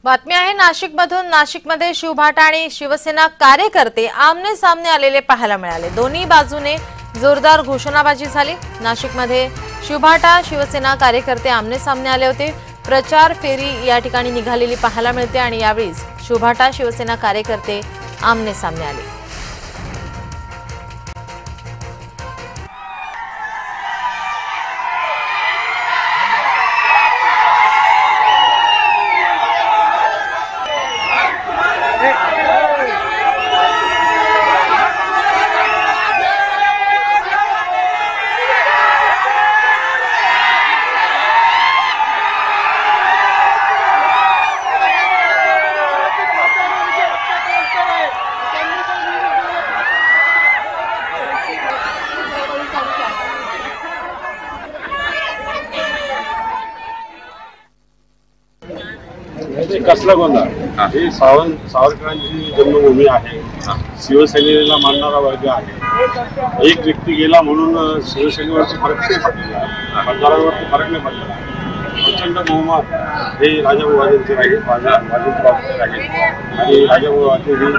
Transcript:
बातमी आहे नाशिकमधून। नाशिकमध्ये शिवभाटा आणि शिवसेना कार्यकर्ते आमने सामने आलेले पाहायला मिळाले। दोन्ही बाजूने जोरदार घोषणाबाजी झाली। नाशिकमध्ये शिवभाटा शिवसेना कार्यकर्ते आमने सामने आले होते। प्रचार फेरी या ठिकाणी निघालेली पाहायला मिळते आणि यावेळी शिवभाटा शिवसेना कार्यकर्ते आमने सामने आले। कसला गोंधळ? ही सावरकरांची जन्मभूमी आहे। शिवसेनेला मानणारा वर्ग आहे। एक व्यक्ती गेला म्हणून शिवसेनेवरती फरक नाही पडलेला, मतदारांवरती फरक नाही पडलेला। प्रचंड बहुमत हे राजाभाऊ वाजेंचे राहील, वाजेंच्या बाबतीत राहील आणि राजाभाऊ वाजे हे